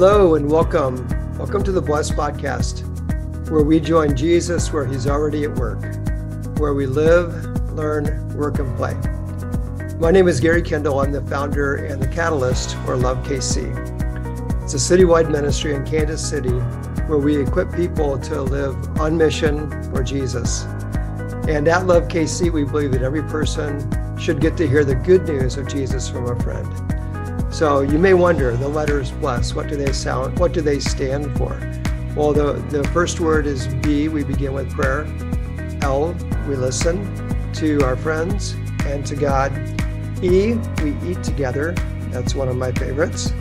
Hello and welcome. Welcome to the Blessed Podcast, where we join Jesus where he's already at work, where we live, learn, work, and play. My name is Gary Kendall. I'm the founder and the catalyst for Love KC. It's a citywide ministry in Kansas City where we equip people to live on mission for Jesus. And at Love KC, we believe that every person should get to hear the good news of Jesus from a friend. So you may wonder, the letters bless, what do they stand for? Well, the first word is B, we begin with prayer. L, we listen to our friends and to God. E, we eat together. That's one of my favorites.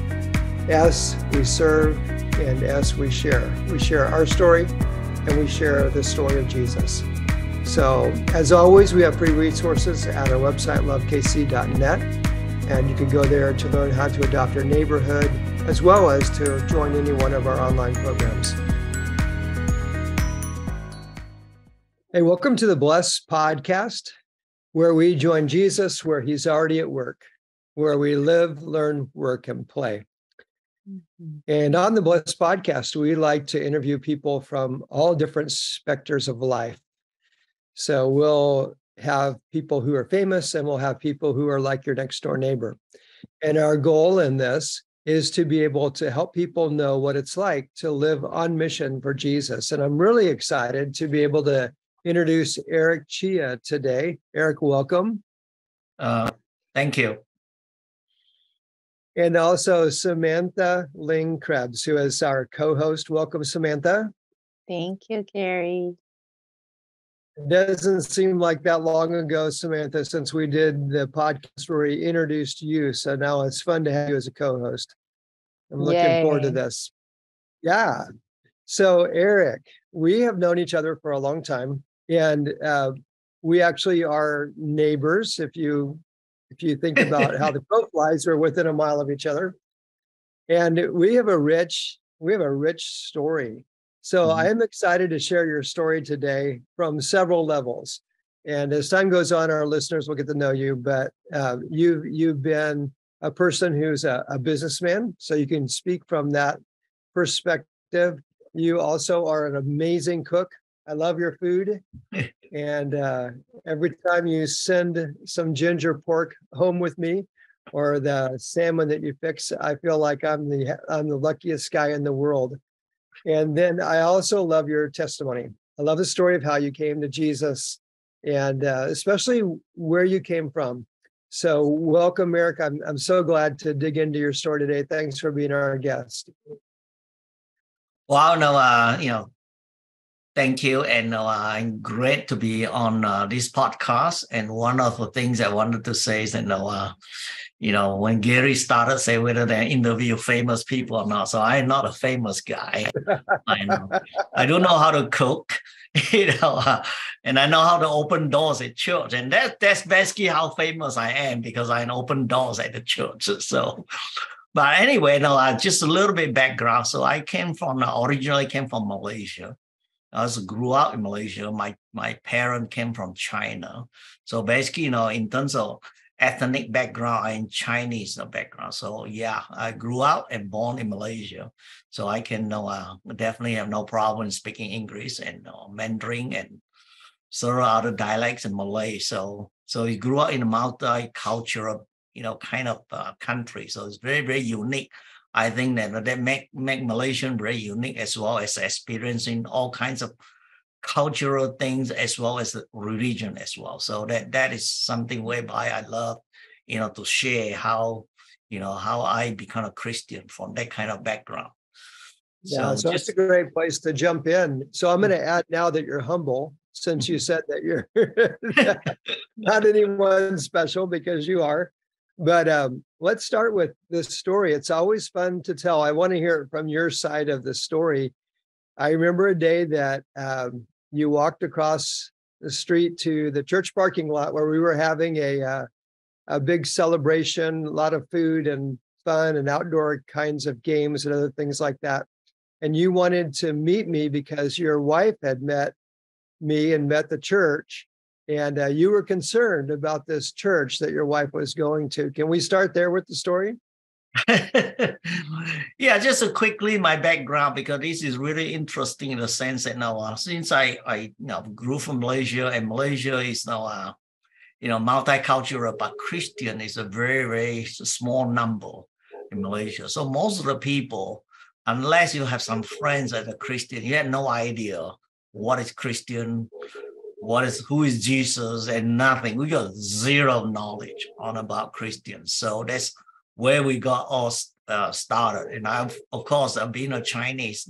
S, we serve. And S, we share. We share our story and we share the story of Jesus. So as always, we have free resources at our website, lovekc.net. And you can go there to learn how to adopt your neighborhood, as well as to join any one of our online programs. Hey, welcome to the Blessed Podcast, where we join Jesus where he's already at work, where we live, learn, work, and play. And on the Blessed Podcast, we like to interview people from all different specters of life. So we'll have people who are famous and we'll have people who are like your next door neighbor. And our goal in this is to be able to help people know what it's like to live on mission for Jesus. And I'm really excited to be able to introduce Eric Chia today. Eric, welcome. Thank you. And also Samantha Ling Krebs, who is our co-host. Welcome, Samantha. Thank you, Gary. It doesn't seem like that long ago, Samantha, since we did the podcast where we introduced you. So now it's fun to have you as a co-host. I'm looking forward to this. Yeah. So Eric, we have known each other for a long time, and we actually are neighbors. If you think about how the crow flies, we're within a mile of each other, and we have a rich story. So I am excited to share your story today from several levels. And as time goes on, our listeners will get to know you, but you've been a person who's a businessman, so you can speak from that perspective. You also are an amazing cook. I love your food. And every time you send some ginger pork home with me or the salmon that you fix, I feel like I'm the luckiest guy in the world. And then I also love your testimony. I love the story of how you came to Jesus and especially where you came from. So welcome, Eric. I'm so glad to dig into your story today. Thanks for being our guest. Well, thank you. And I'm great to be on this podcast. And one of the things I wanted to say is that, when Gary started, say whether they interview famous people or not. So I'm not a famous guy. I know. I don't know how to cook, and I know how to open doors at church. And that's basically how famous I am, because I open doors at the church. So, but anyway, just a little bit background. So I originally came from Malaysia. I also grew up in Malaysia. My parents came from China. So basically, in terms of ethnic background, I'm Chinese background. So yeah, I grew up and born in Malaysia. So I can definitely have no problem speaking English and Mandarin and several other dialects in Malay. So we grew up in a multicultural, kind of country. So it's very, very unique. I think that make Malaysian very unique, as well as experiencing all kinds of cultural things as well as the religion as well. So that is something whereby I love, to share how I become a Christian from that kind of background. So it's a great place to jump in. So I'm going to add now that you're humble, since you said that you're not anyone special, because you are. But let's start with this story. It's always fun to tell. I want to hear it from your side of the story. I remember a day that you walked across the street to the church parking lot where we were having a big celebration, a lot of food and fun and outdoor kinds of games and other things like that. And you wanted to meet me because your wife had met me and met the church. And you were concerned about this church that your wife was going to. Can we start there with the story? Yeah, just quickly my background, because this is really interesting in the sense that now since I grew from Malaysia, and Malaysia is now multicultural, but Christian is a very, very small number in Malaysia. So most of the people, unless you have some friends that are Christian, you have no idea what is Christian, who is Jesus, and nothing. We got zero knowledge on about Christians. So that's where we got all started. And of course, being a Chinese,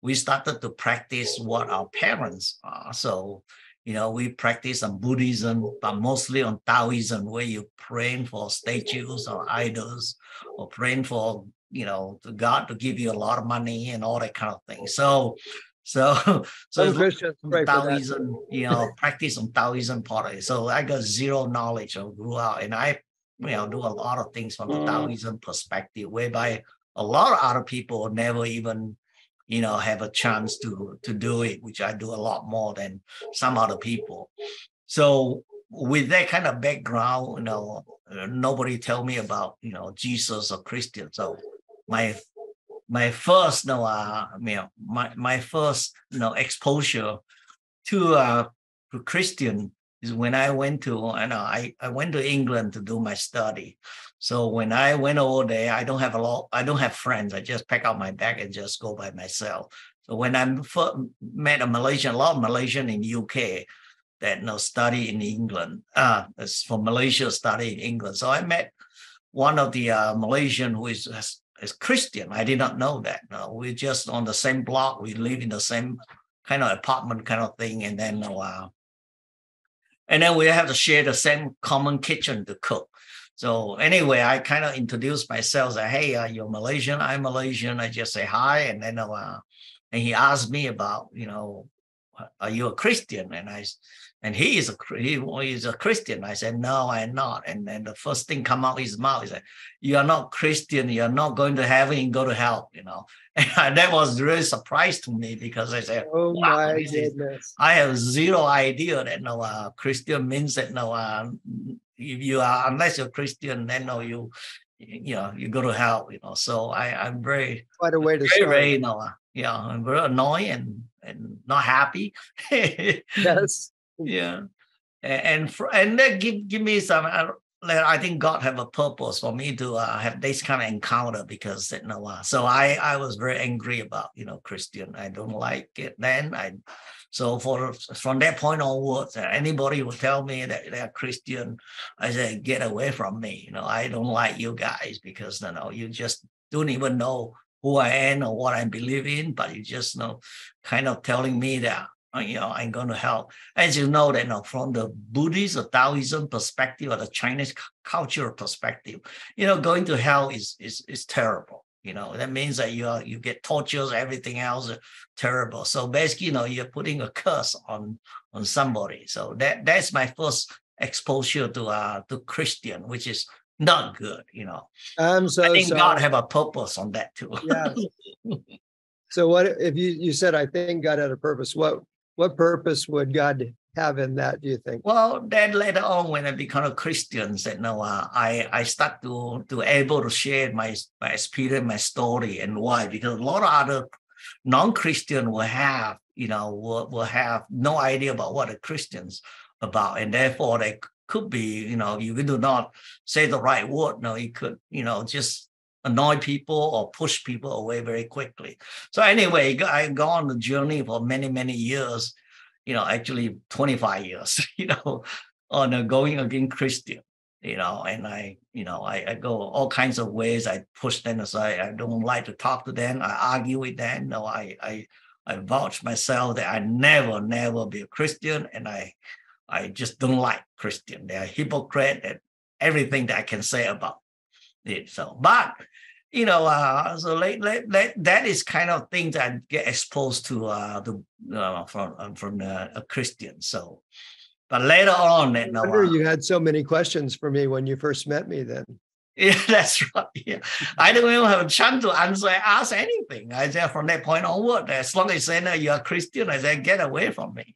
we started to practice what our parents are. So, we practice on Buddhism, but mostly on Taoism, where you're praying for statues or idols, or praying for, to God to give you a lot of money and all that kind of thing. So Some Christians pray for that. Taoism, practice on Taoism part of it. So I got zero knowledge of grew out, and I, do a lot of things from the Taoism perspective, whereby a lot of other people never even, have a chance to do it, which I do a lot more than some other people. So with that kind of background, nobody tell me about, Jesus or Christian. So my first, my first, exposure to Christian is when I went to, I went to England to do my study. So when I went over there, I don't have friends. I just pack out my bag and just go by myself. So when I first met a lot of Malaysian in UK that study in England, from Malaysia study in England. So I met one of the Malaysian who is Christian. I did not know that. We're just on the same block. We live in the same kind of apartment kind of thing. And then we have to share the same common kitchen to cook. So anyway, I kind of introduced myself, say, hey, you're Malaysian, I'm Malaysian. I just say hi. And then and he asked me about, are you a Christian? And he is a Christian. I said, no, I'm not. And then the first thing come out his mouth is, you are not Christian. You are not going to heaven and go to hell, And that was really surprise to me, because I said, oh wow, my goodness. I have zero idea that Christian means that if you are, unless you're Christian, then you go to hell, So I'm very, quite a way to very, start. I'm very annoyed and not happy. Yes. Yeah, and that give me some. I think God have a purpose for me to have this kind of encounter, because so I was very angry about Christian. I don't like it then. So from that point onwards, anybody who tell me that they're Christian, I say, get away from me. I don't like you guys, because you just don't even know who I am or what I believe in, but you just kind of telling me that I'm going to help. As you know, that from the Buddhist or Taoism perspective, or the Chinese cultural perspective, going to hell is terrible. That means that you get tortures, everything else terrible. So basically, you're putting a curse on somebody. So that's my first exposure to Christian, which is not good. I'm so I think sorry. God have a purpose on that too. Yeah. So what if you said, I think God had a purpose? What purpose would God have in that, do you think? Well, then later on, when I become a Christian, I start to able to share my experience, my story, and why. Because a lot of other non-Christian will have, will have no idea about what the Christians about, and therefore they could be, you do not say the right word. No, you could, just annoy people or push people away very quickly. So anyway, I go on the journey for many, many years, actually 25 years, on going against Christian, and I go all kinds of ways. I push them aside. I don't like to talk to them. I argue with them. No, I vouch myself that I never be a Christian, and I just don't like Christian. They are hypocrite and everything that I can say about it. So, but so that is kind of things that I get exposed to from a Christian. So, but later on, I wonder you had so many questions for me when you first met me. Then, yeah, that's right. Yeah, I don't even have a chance to ask anything. I said from that point onward, as long as you say no, you're a Christian, I said get away from me.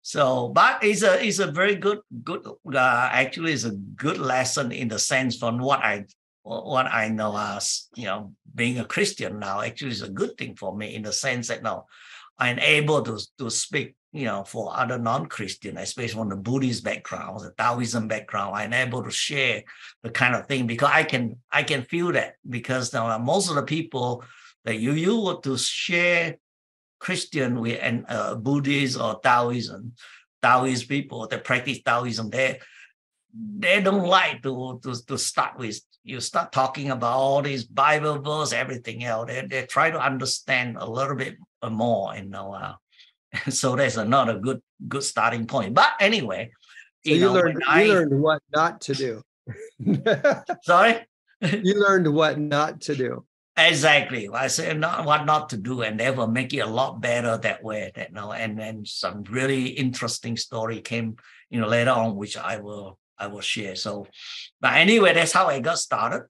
So, but it's a very good actually it's a good lesson in the sense from what I know as being a Christian now. Actually, is a good thing for me in the sense that now I'm able to speak for other non-Christian, especially from the Buddhist background, the Taoism background. I'm able to share the kind of thing because I can feel that, because now most of the people that you were to share Christian with and Buddhist or Taoist people that practice Taoism, they don't like to start with. You start talking about all these Bible verse, everything else. They try to understand a little bit more, so that's another good starting point. But anyway, so you learned what not to do. Sorry? You learned what not to do. Exactly. I said what not to do, and they will make it a lot better that way. And then some really interesting story came, later on, which I will share. So, but anyway, that's how I got started.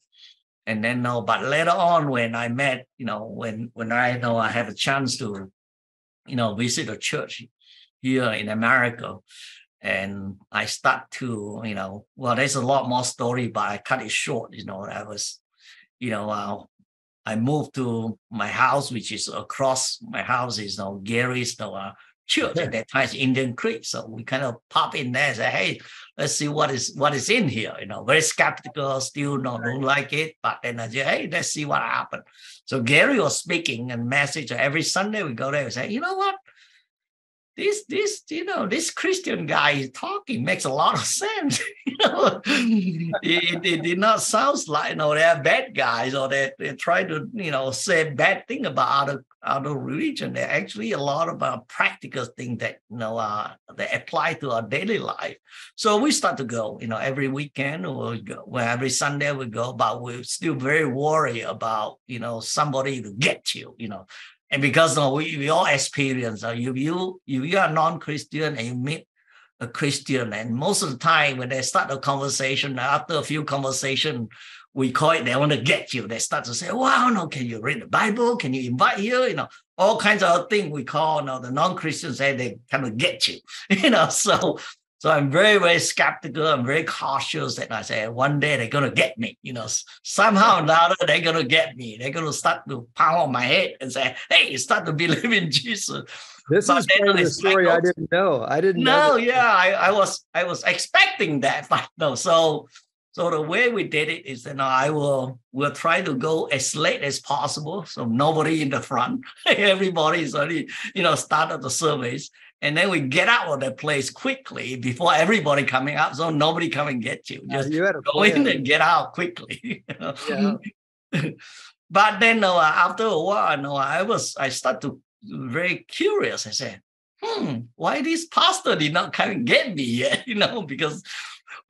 And then but later on, when I met, when I have a chance to, visit a church here in America, and I start to, well, there's a lot more story, but I cut it short. I was, I moved to my house, which is across my house is Gary's church. At that time, it's Indian Creek. So we kind of pop in there and say, hey, let's see what is in here. Very skeptical, still don't like it. But then I say, hey, let's see what happened. So Gary was speaking and message every Sunday. We go there and say, you know what? This Christian guy is talking makes a lot of sense. It did not sound like they're bad guys, or they try to say bad thing about other religion. They're actually a lot of practical things that they apply to our daily life. So we start to go. Every weekend we'll go. Well, every Sunday we go, but we're still very worried about somebody to get you. And because we all experience, you are non-Christian and you meet a Christian, and most of the time when they start a conversation, after a few conversations, we call it, they want to get you. They start to say, wow, no, can you read the Bible? Can you invite here? All kinds of things we call the non-Christians say they kind of get you, So I'm very, very skeptical. I'm very cautious. And I say, one day they're going to get me, somehow or another, they're going to get me. They're going to start to pound on my head and say, hey, start to believe in Jesus. This is part of the story I didn't know. I didn't know. No, yeah, I was expecting that, but no. So the way we did it is that we'll try to go as late as possible. So nobody in the front, everybody is already, started the service. And then we get out of the place quickly before everybody coming up, so nobody come and get you. Just go in and get out quickly. Yeah. But then after a while, I start to very curious. I said, why this pastor did not come and get me yet? Because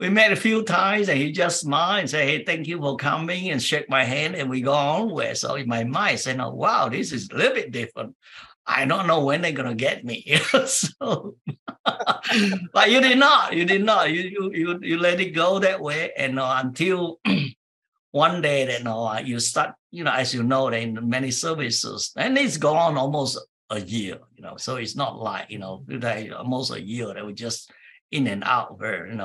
we met a few times and he just smiled and said, hey, thank you for coming, and shake my hand, and we go on. So in my mind, I said, oh, wow, this is a little bit different. I don't know when they're gonna get me. So, but you did not. You let it go that way, and until one day that you start, as in many services, and it's gone almost a year. So it's not like almost a year that we just in and out very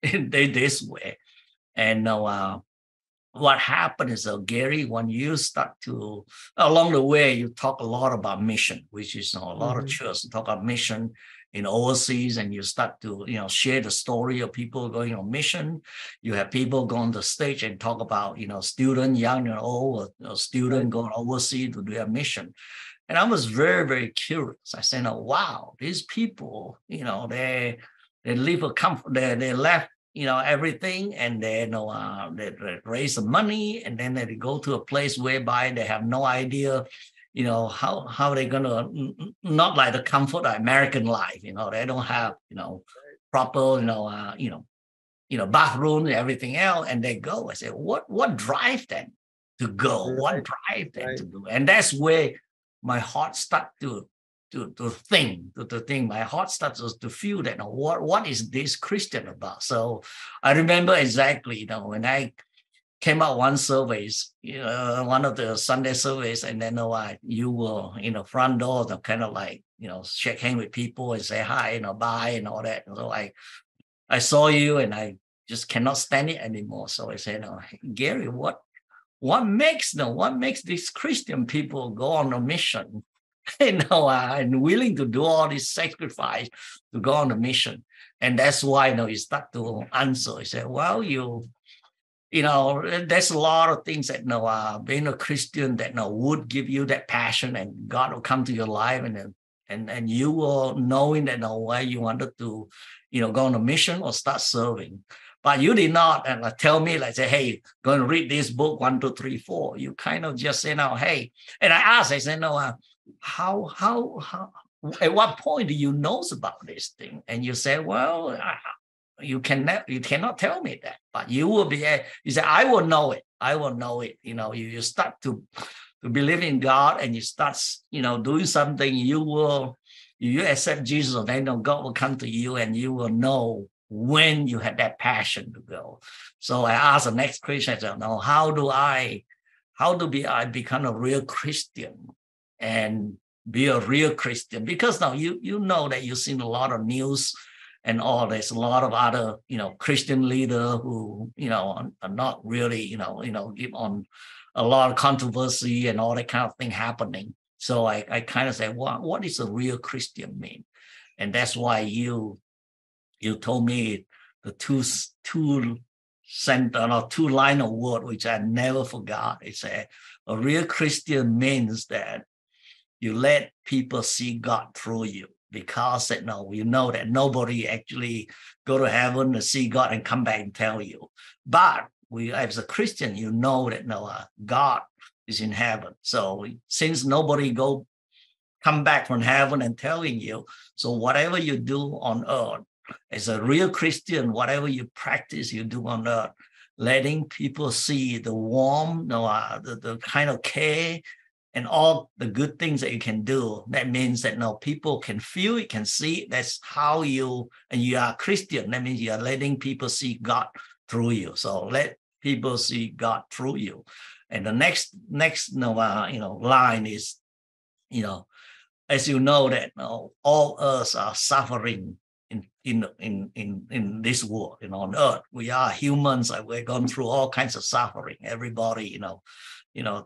this way, and what happened is, Gary, when you start to, along the way, you talk a lot about mission, which is a lot of churches talk about mission in overseas, and you start to, share the story of people going on mission. You have people go on the stage and talk about, student, young and old, or student going overseas to do a mission. And I was very, very curious. I said, oh, wow, these people, they live a comfort, they left, everything, and then they raise the money, and then they go to a place whereby they have no idea, how they're gonna, not like the comfort of American life, they don't have, proper, bathroom and everything else, and they go. I say, what drive them to go? What drive them to do? And that's where my heart started to think. My heart starts to feel that what is this Christian about? So I remember exactly, when I came out one service, one of the Sunday service, and then you were in the front door, kind of like shake hands with people and say hi, bye and all that. And so I saw you and I just cannot stand it anymore. So I said, hey, Gary, what makes these Christian people go on a mission, and willing to do all this sacrifice to go on a mission? And that's why, you start to answer. I said, well, there's a lot of things that, being a Christian that would give you that passion, and God will come to your life, and you will knowing that where you wanted to, go on a mission or start serving. But you did not tell me, say, hey, go and read this book 1, 2, 3, 4. You kind of just say, hey. And I asked, I said, how at what point do you know about this thing? And you say, well, you cannot tell me that, but you will be. You say, I will know it. You start to believe in God, and you start, doing something. You accept Jesus, then God will come to you, and you will know when you had that passion to go. So I asked the next question. I said, how do I become a real Christian and be a real Christian? Because now you know that you've seen a lot of news and all. There's a lot of other, Christian leaders who, are not really, give on a lot of controversy and all that kind of thing happening. So I kind of say, what does a real Christian mean? And that's why you told me the two line of word, which I never forgot. It's a real Christian means that you let people see God through you, because you know that nobody actually go to heaven to see God and come back and tell you. But as a Christian, you know that God is in heaven. So since nobody come back from heaven and telling you, so whatever you do on earth, as a real Christian, whatever you practice, you do on earth, letting people see the warmth, the kind of care and all the good things that you can do. That means that people can feel it, can see it. That's how you are Christian. That means you are letting people see God through you. So let people see God through you. And the next line is, as you know that all us are suffering in this world, on earth. We are humans. We're going through all kinds of suffering. Everybody,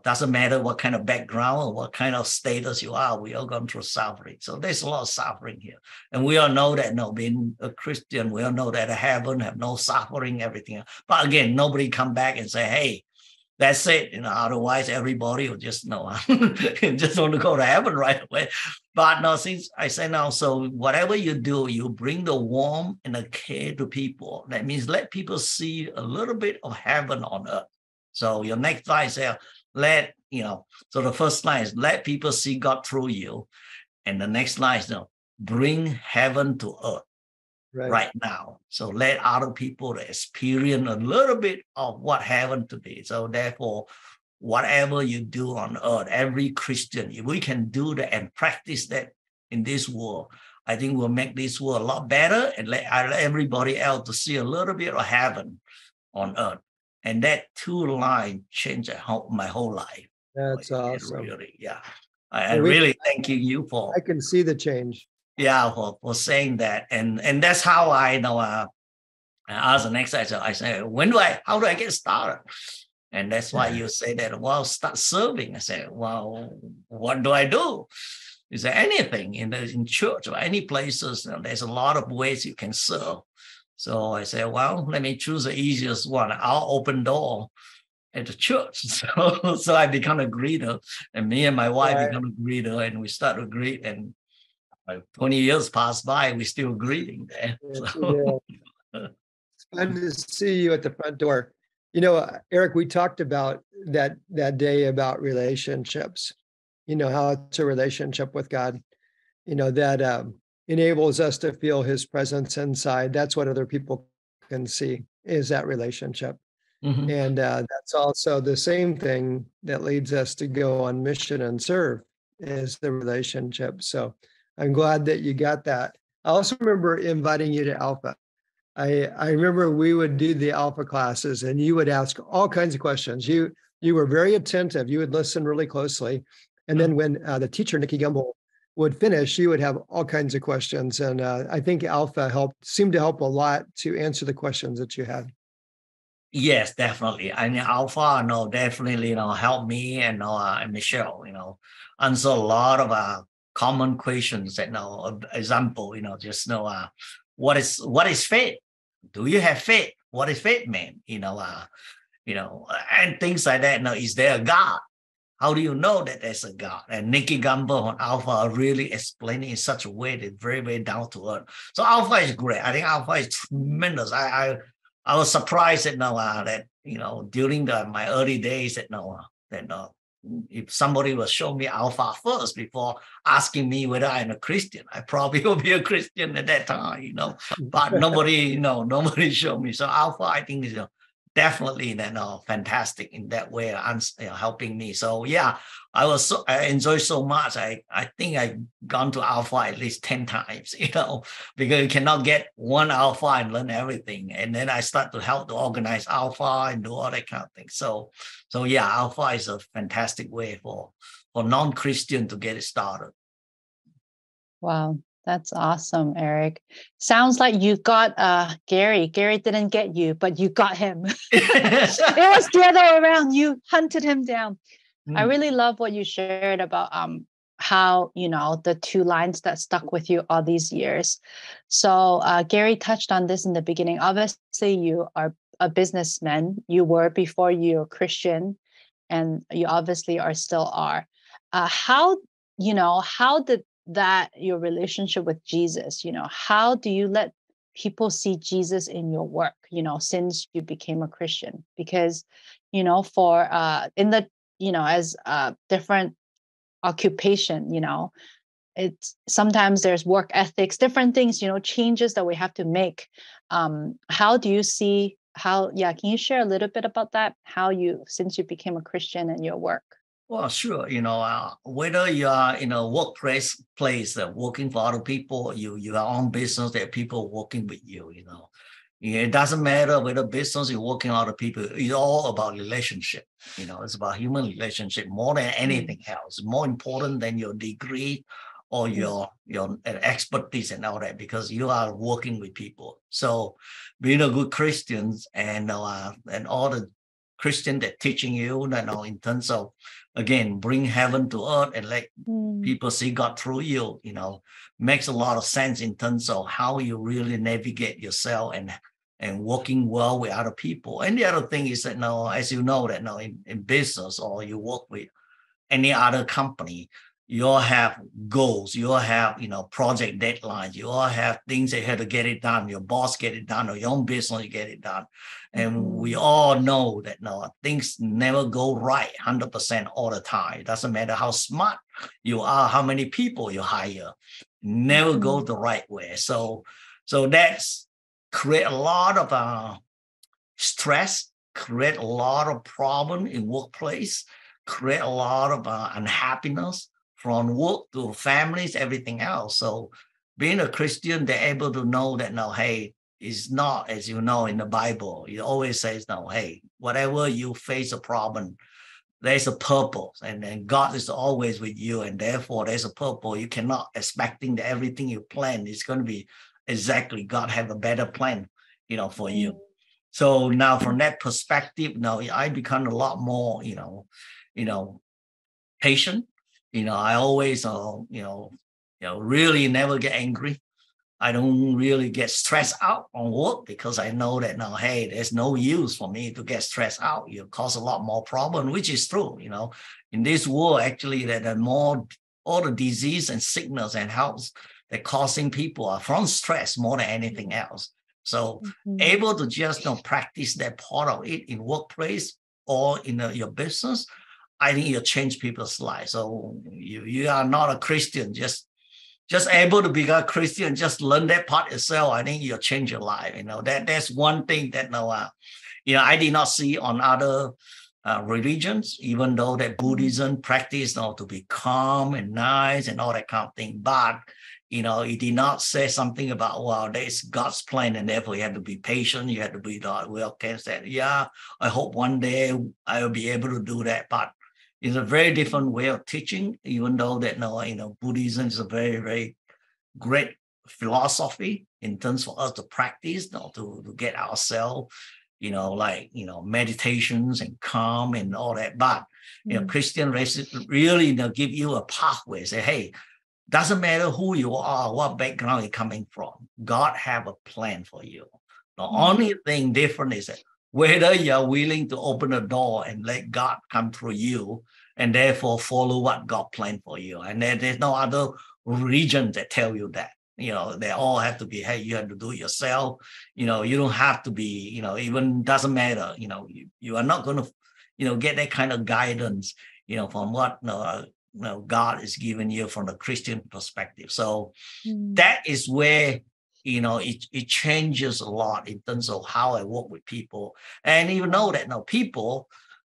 doesn't matter what kind of background or what kind of status you are, we are going through suffering. So there's a lot of suffering here. And we all know that, being a Christian, we all know that heaven have no suffering, everything. But again, nobody come back and say, hey, that's it. Otherwise everybody will just just want to go to heaven right away. But no, since I say now, so whatever you do, you bring the warmth and the care to people. That means let people see a little bit of heaven on earth. So your next line says, so the first line is let people see God through you. And the next line is bring heaven to earth. Right now. So let other people experience a little bit of what heaven to be. So therefore, whatever you do on earth, every Christian, if we can do that and practice that in this world, I think we'll make this world a lot better, and let everybody else to see a little bit of heaven on earth. And that two lines changed my whole life. That's awesome. Really, yeah. I really thank you for. I can see the change. Yeah, for saying that, and that's how I asked the next I say, how do I get started? And that's why you say that, well, start serving. I say, well, what do I do? Is there anything in church or any places? There's a lot of ways you can serve. So I say, well, let me choose the easiest one. I'll open door at the church. So I become a greeter, and me and my wife become a greeter, and we start to greet, and 20 years passed by, we're still greeting there. Yes, so. It's fun to see you at the front door. Eric, we talked about that day about relationships, how it's a relationship with God, that enables us to feel his presence inside. That's what other people can see, is that relationship. Mm-hmm. And that's also the same thing that leads us to go on mission and serve, is the relationship. So I'm glad that you got that. I also remember inviting you to Alpha. I remember we would do the Alpha classes, and you would ask all kinds of questions. You were very attentive. You would listen really closely. And then when the teacher, Nikki Gumbel, would finish, you would have all kinds of questions. And I think Alpha seemed to help a lot to answer the questions that you had. Yes, definitely. I mean, Alpha, definitely, help me and Michelle, answer a lot of common questions that, example, what is faith? Do you have faith? What is faith, man? And things like that. Is there a God? How do you know that there's a God? And Nikki Gamble on Alpha are really explaining in such a way that very, very down to earth. So Alpha is great. I think Alpha is tremendous. I was surprised that during my early days that if somebody will show me Alpha first before asking me whether I'm a Christian, I probably will be a Christian at that time, But nobody showed me. So Alpha, I think, is definitely fantastic in that way, helping me. So yeah, I enjoy so much. I think I've gone to Alpha at least 10 times, because you cannot get one Alpha and learn everything. And then I start to help to organize Alpha and do all that kind of thing. So yeah, Alpha is a fantastic way for non-Christian to get it started. Wow. That's awesome, Eric. Sounds like you got Gary. Gary didn't get you, but you got him. It was the other way around. You hunted him down. I really love what you shared about how, the two lines that stuck with you all these years. So Gary touched on this in the beginning. Obviously, you are a businessman. You were before you're Christian, and you obviously still are. How did that your relationship with Jesus, how do you let people see Jesus in your work, since you became a Christian? Because, for in the, as a different occupation, it's sometimes there's work ethics, different things, changes that we have to make. How do you see can you share a little bit about that? Since you became a Christian in your work? Well, sure. Whether you are in a place working for other people, you are on business, there are people working with you, It doesn't matter whether business you're working with other people, it's all about relationship. It's about human relationship more than anything else, more important than your degree or your expertise and all that, because you are working with people. So being a good Christian and all the Christian that teaching you, in terms of, again, bring heaven to earth and let people see God through you, makes a lot of sense in terms of how you really navigate yourself and working well with other people. And the other thing is that as you know, that in business or you work with any other company, you all have goals, you all have, project deadlines, you all have things that you have to get it done, your boss get it done, or your own business, you get it done. And we all know that things never go right 100% all the time. It doesn't matter how smart you are, how many people you hire, never go the right way. So that's create a lot of stress, create a lot of problem in workplace, create a lot of unhappiness from work to families, everything else. So being a Christian, they're able to know that hey, it's not, as you know, in the Bible, it always says, hey, whatever you face a problem, there's a purpose, and God is always with you, and therefore there's a purpose. You cannot expecting that everything you plan is going to be exactly, God have a better plan, for you. So now from that perspective, I become a lot more, patient. I always, really never get angry. I don't really get stressed out on work, because I know that hey, there's no use for me to get stressed out. You cause a lot more problem, which is true. In this world, actually, that the more all the disease and sickness and health that causing people are from stress more than anything else. So able to just practice that part of it in workplace or in your business, I think you'll change people's lives. So you are not a Christian, just able to be a Christian, just learn that part yourself. I think you'll change your life. That's one thing that I did not see on other religions, even though that Buddhism practice to be calm and nice and all that kind of thing. But it did not say something about, well, there's God's plan, and therefore you have to be patient. You have to be well, can say, yeah, I hope one day I will be able to do that. But It's a very different way of teaching, even though that Buddhism is a very, very great philosophy in terms for us to practice, to get ourselves, meditations and calm and all that. But Christian races really give you a pathway. Say, hey, doesn't matter who you are, what background you're coming from. God have a plan for you. The only thing different is that whether you're willing to open the door and let God come through you, and therefore follow what God planned for you. And there's no other religion that tell you that. They all have to be, hey, you have to do it yourself. You don't have to be, even doesn't matter. You are not going to, get that kind of guidance, from what God is giving you from the Christian perspective. So that is where, it changes a lot in terms of how I work with people. And you know that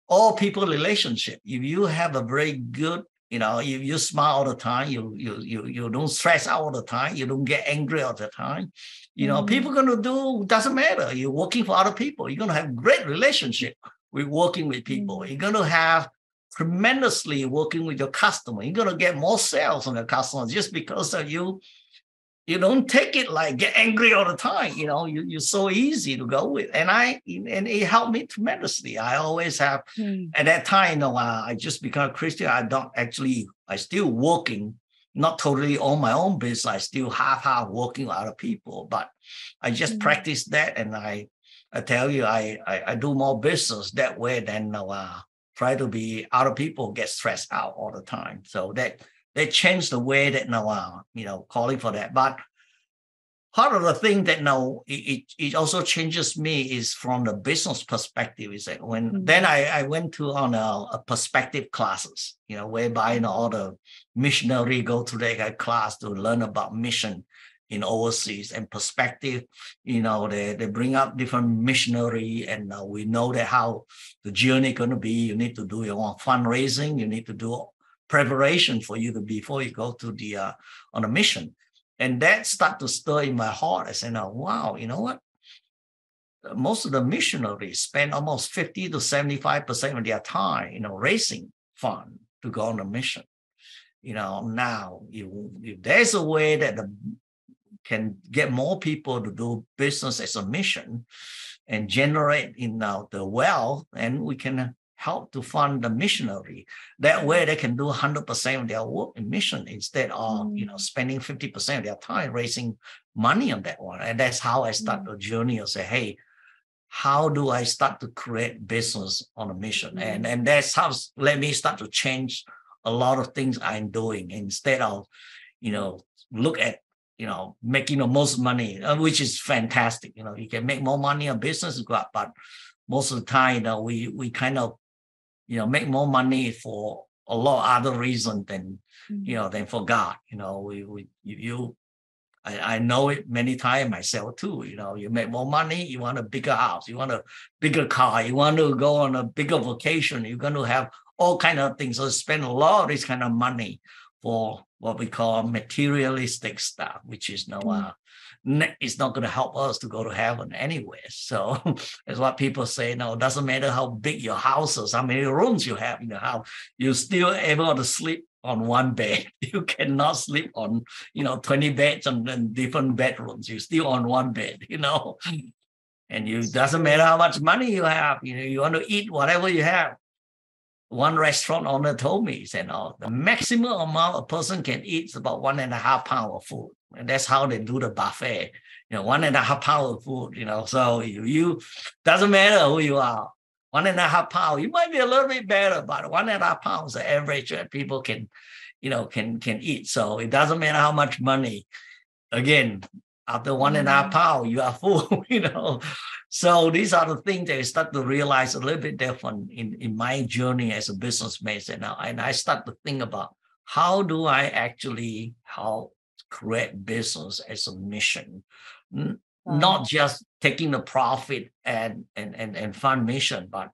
all people relationship, if you have a very good, if you smile all the time, you don't stress out all the time, you don't get angry all the time, people going to do, doesn't matter. You're working for other people. You're going to have great relationship with working with people. You're going to have tremendously working with your customer. You're going to get more sales from your customers just because of you don't take it like get angry all the time. You're so easy to go with. And it helped me tremendously. I always have, at that time, I just become a Christian. I still working, not totally on my own business. I still half working with other people, but I just practice that. And I tell you, I do more business that way than try to be other people get stressed out all the time. So that they changed the way that calling for that. But part of the thing that it also changes me is from the business perspective. Is that then I went to on a perspective classes, whereby all the missionary go to their class to learn about mission in overseas and perspective. They bring up different missionary, and we know that how the journey going to be. You need to do your own fundraising. You need to do preparation for you before you go to the on a mission. And that started to stir in my heart. I said, wow, you know what? Most of the missionaries spend almost 50 to 75% of their time, raising fund to go on a mission. Now if there's a way that can get more people to do business as a mission and generate the wealth, and we can help to fund the missionary. That way they can do 100% of their work in mission instead of, spending 50% of their time raising money on that one. And that's how I start the journey of say, hey, how do I start to create business on a mission? And that's how let me start to change a lot of things I'm doing instead of, look at, making the most money, which is fantastic. You can make more money on business, but most of the time, we kind of, make more money for a lot of other reasons than, than for God. I know it many times myself too. You make more money, you want a bigger house, you want a bigger car, you want to go on a bigger vacation, you're going to have all kind of things. So spend a lot of this kind of money for what we call materialistic stuff, which is it's not going to help us to go to heaven anyway. So that's what people say. No, it doesn't matter how big your house is, how many rooms you have in your house, you're still able to sleep on one bed. You cannot sleep on, 20 beds and different bedrooms. You're still on one bed, and it doesn't matter how much money you have. You want to eat whatever you have. One restaurant owner told me, he said, the maximum amount a person can eat is about 1.5 pounds of food. And that's how they do the buffet, 1.5 pounds of food, so you doesn't matter who you are. 1.5 pounds, you might be a little bit better, but 1.5 pounds the average that people can eat. So it doesn't matter how much money. Again, after 1.5 pounds, you are full, So these are the things that I start to realize a little bit different in my journey as a businessman. And I start to think about how do I actually help create business as a mission, not just taking the profit and fund mission, but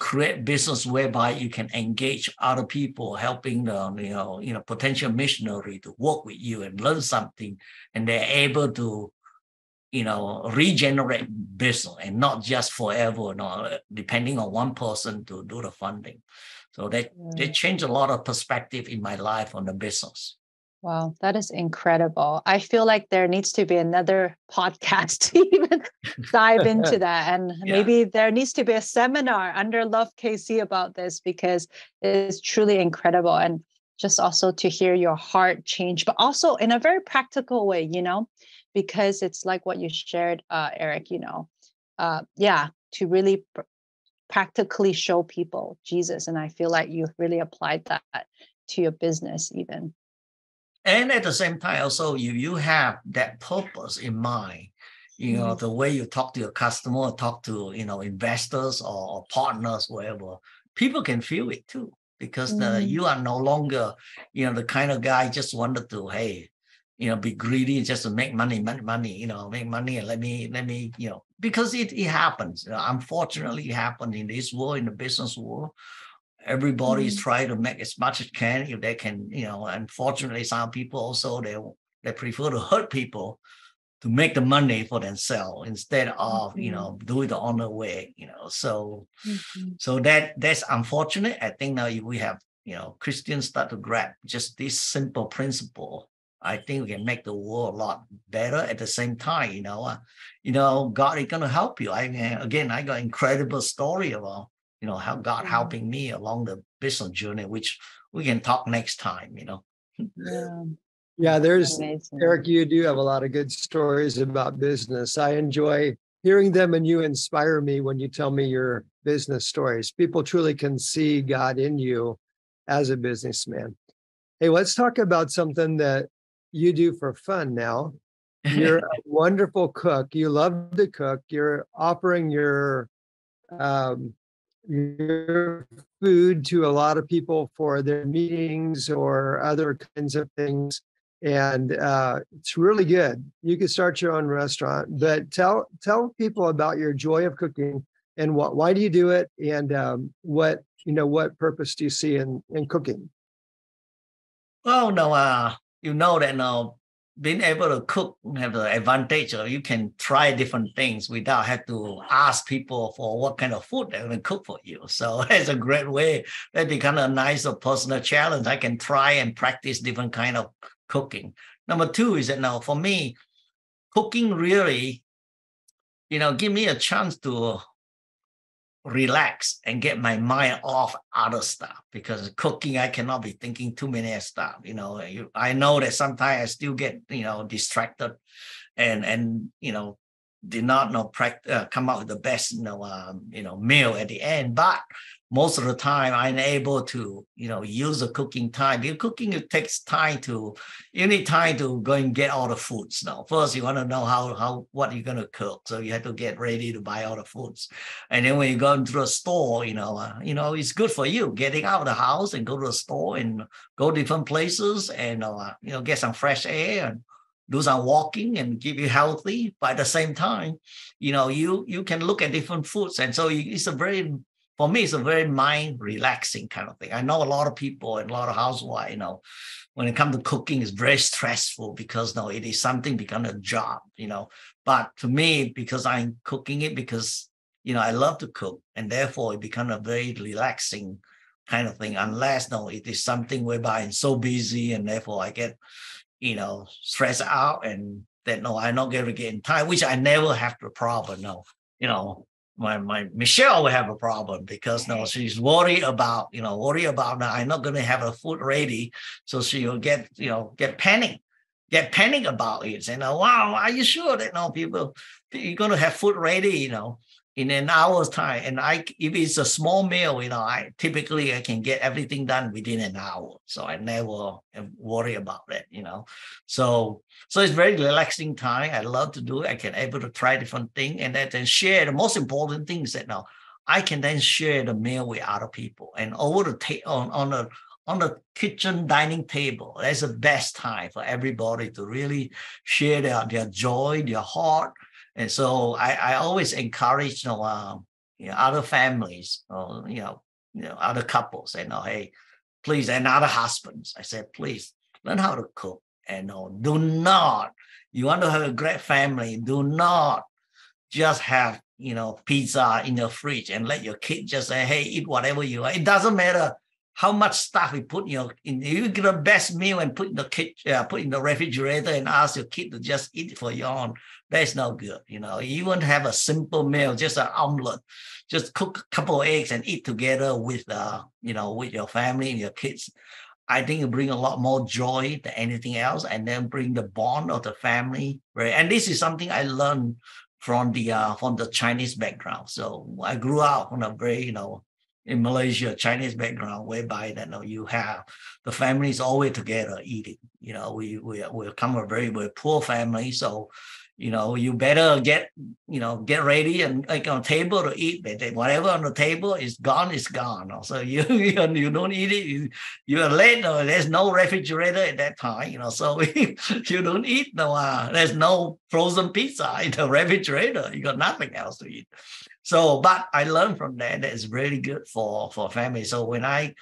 create business whereby you can engage other people, helping the potential missionary to work with you and learn something, and they're able to regenerate business and not just forever, depending on one person to do the funding. So they changed a lot of perspective in my life on the business. Wow, that is incredible. I feel like there needs to be another podcast to even dive into that. And maybe there needs to be a seminar under Love KC about this, because it's truly incredible. And just also to hear your heart change, but also in a very practical way, because it's like what you shared, Eric, to really practically show people Jesus. And I feel like you've really applied that to your business even. And at the same time, also, you have that purpose in mind, the way you talk to your customer, talk to, investors or partners, wherever, people can feel it too, because you are no longer, the kind of guy just wanted to, be greedy just to make money, make money and let me, because it happens. Unfortunately, it happens in this world, in the business world. Everybody is trying to make as much as can if they can, unfortunately, some people also, they prefer to hurt people to make the money for themselves instead of, do it the honor way, so that's unfortunate. I think now we have, Christians start to grab just this simple principle. I think we can make the world a lot better. At the same time, God is going to help you. I got incredible story about how God helping me along the business journey, which we can talk next time, Yeah, there's amazing. Eric, you do have a lot of good stories about business. I enjoy hearing them, and you inspire me when you tell me your business stories. People truly can see God in you as a businessman. Hey, let's talk about something that you do for fun now. You're a wonderful cook. You love to cook. You're offering your food to a lot of people for their meetings or other kinds of things. And it's really good. You can start your own restaurant, but tell people about your joy of cooking and why do you do it, and what purpose do you see in cooking? Well, no, that being able to cook have the advantage of you can try different things without have to ask people for what kind of food they're going to cook for you. So it's a great way. That become a nice personal challenge. I can try and practice different kind of cooking. Number two is that now for me, cooking really, give me a chance to relax and get my mind off other stuff, because cooking I cannot be thinking too many stuff. I know that sometimes I still get distracted and did not come out with the best meal at the end, but most of the time I'm able to use the cooking time. Because cooking, it takes time you need time to go and get all the foods. Now first you want to know how what you're going to cook, so you have to get ready to buy all the foods, and then when you go into a store, it's good for you getting out of the house and go to the store and go different places and get some fresh air and do some walking and keep you healthy. But at the same time, you can look at different foods, and so for me, it's a very mind relaxing kind of thing. I know a lot of people and a lot of housewives, when it comes to cooking, it's very stressful because it is something become a job, But to me, because I'm cooking it because, I love to cook, and therefore it becomes a very relaxing kind of thing, unless it is something whereby I'm so busy and therefore I get, stressed out, and that I'm not going to get in time, which I never have the problem. My Michelle will have a problem because she's worried about now I'm not going to have her food ready, so she will get panic about it, and wow, are you sure that people you're going to have food ready in an hour's time? And if it's a small meal, I typically can get everything done within an hour, so I never worry about that. So it's very relaxing time. I love to do it. I can able to try different things, and then share. The most important thing is that now I can then share the meal with other people, and over the on the kitchen dining table, that's the best time for everybody to really share their joy, their heart. And so I always encourage other families, other couples, and hey, please, and other husbands, I said, please learn how to cook, and do not You want to have a great family, do not just have, pizza in your fridge and let your kid just say, hey, eat whatever you want. It doesn't matter how much stuff you put you get the best meal and put in the refrigerator and ask your kid to just eat it for your own. That's no good. You want to have a simple meal, just an omelet, just cook a couple of eggs and eat together with your family and your kids. I think it bring a lot more joy than anything else, and then bring the bond of the family. Right? And this is something I learned from the Chinese background. So I grew up on a very, in Malaysia, Chinese background, whereby that you have the families always together eating. We come from a very, very poor family, so you better get ready and like on table to eat. But whatever on the table is gone. So you don't eat it. You are late. No, there's no refrigerator at that time. So you don't eat. No, there's no frozen pizza in the refrigerator. You got nothing else to eat. So, but I learned from that it's really good for family. So when I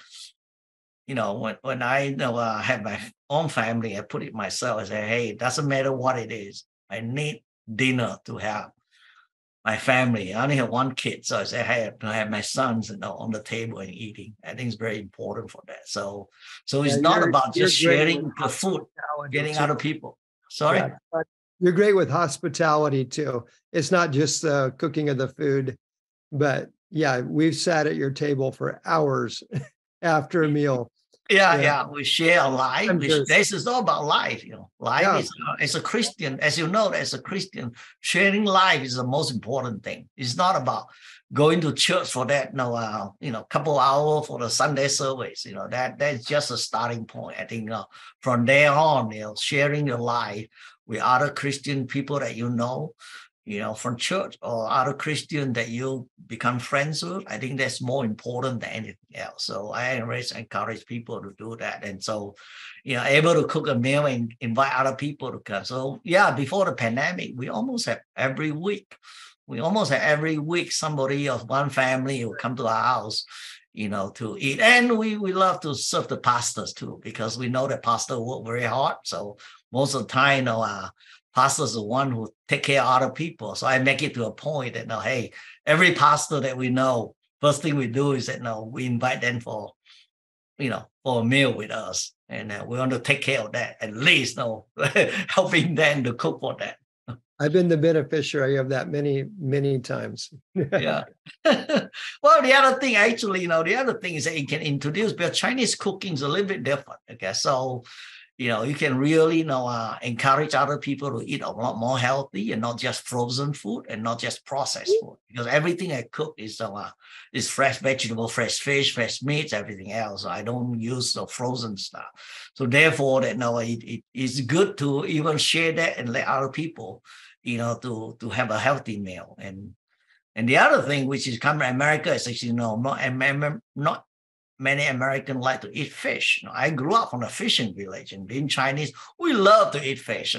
when I have my own family, I put it myself. I say, hey, it doesn't matter what it is. I need dinner to have my family. I only have one kid. So I say, hey, I have my sons on the table and eating. I think it's very important for that. So it's not about just sharing the food, getting other people. Sorry? Yeah, but you're great with hospitality too. It's not just the cooking of the food, but yeah, we've sat at your table for hours after a meal. Yeah. We share a life. This is all about life. Life is, as a Christian, as you know, as a Christian, sharing life is the most important thing. It's not about going to church for that, couple hours for the Sunday service. That's just a starting point. I think from there on, sharing your life with other Christian people that from church or other Christian that you become friends with, I think that's more important than anything else. So I encourage people to do that. And so, able to cook a meal and invite other people to come. So before the pandemic, we almost have every week. Somebody of one family will come to our house, to eat. And we love to serve the pastors too, because we know that pastors work very hard. So most of the time, pastors are the one who take care of other people. So I make it to a point that hey, every pastor that we know, first thing we do is that we invite them for a meal with us, and we want to take care of that, at least helping them to cook for that. I've been the beneficiary of that many, many times. Yeah. Well, the other thing is that you can introduce, but Chinese cooking is a little bit different. Okay, so you can really encourage other people to eat a lot more healthy and not just frozen food and not just processed food, because everything I cook is fresh vegetable, fresh fish, fresh meats, everything else. I don't use the frozen stuff. So therefore, it is good to even share that and let other people, to have a healthy meal. And the other thing, which is coming from America, is actually not many Americans like to eat fish. I grew up on a fishing village, and being Chinese, we love to eat fish.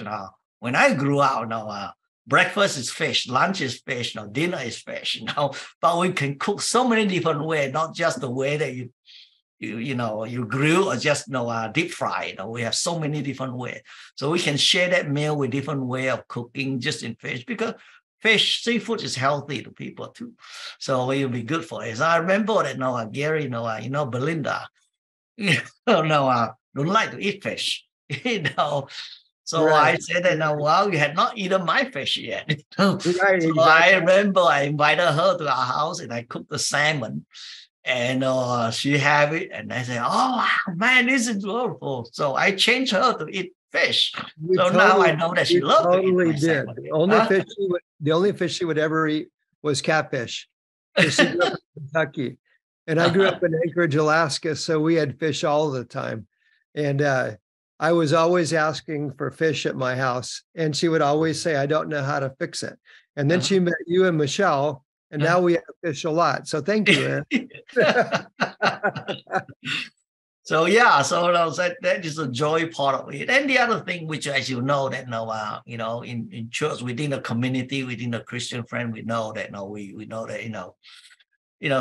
When I grew up, breakfast is fish, lunch is fish, dinner is fish. But we can cook so many different ways, not just the way that you grill or just deep fry. We have so many different ways, so we can share that meal with different way of cooking just in fish, because seafood is healthy to people too. So it will be good for us. I remember that Gary, Belinda, don't like to eat fish, So right. I said that you had not eaten my fish yet. Right, so exactly. I remember I invited her to our house and I cooked the salmon, and she had it, and I said, "Oh man, this is wonderful." So I changed her to eat fish. Now I know that she loves to eat my salmon. The only fish she would ever eat was catfish. She grew up in Kentucky, and I grew up in Anchorage, Alaska, so we had fish all the time. And I was always asking for fish at my house, and she would always say, "I don't know how to fix it." And then she met you and Michelle, and now we have fish a lot. So thank you, Aaron. So that is the joy part of it. And the other thing, which as you know, that in church, within the community, within the Christian friend, we know that we know that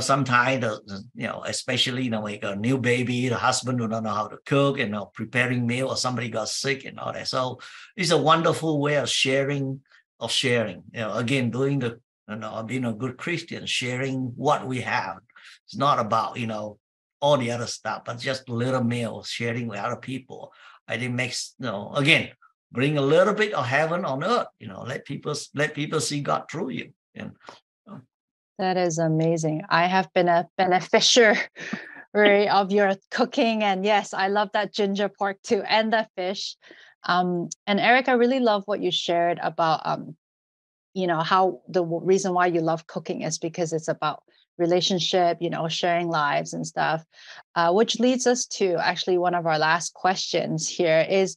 sometimes, especially, like a new baby, the husband do not know how to cook, preparing meal, or somebody got sick and all that. So it's a wonderful way of sharing, again, doing being a good Christian, sharing what we have. It's not about, all the other stuff, but just a little meal, sharing with other people. I think makes, again, bring a little bit of heaven on earth, let people see God through you. That is amazing. I have been a beneficiary of your cooking. And yes, I love that ginger pork too, and the fish. And Eric, I really love what you shared about, how the reason why you love cooking is because it's about relationship, sharing lives and stuff, which leads us to actually one of our last questions here is,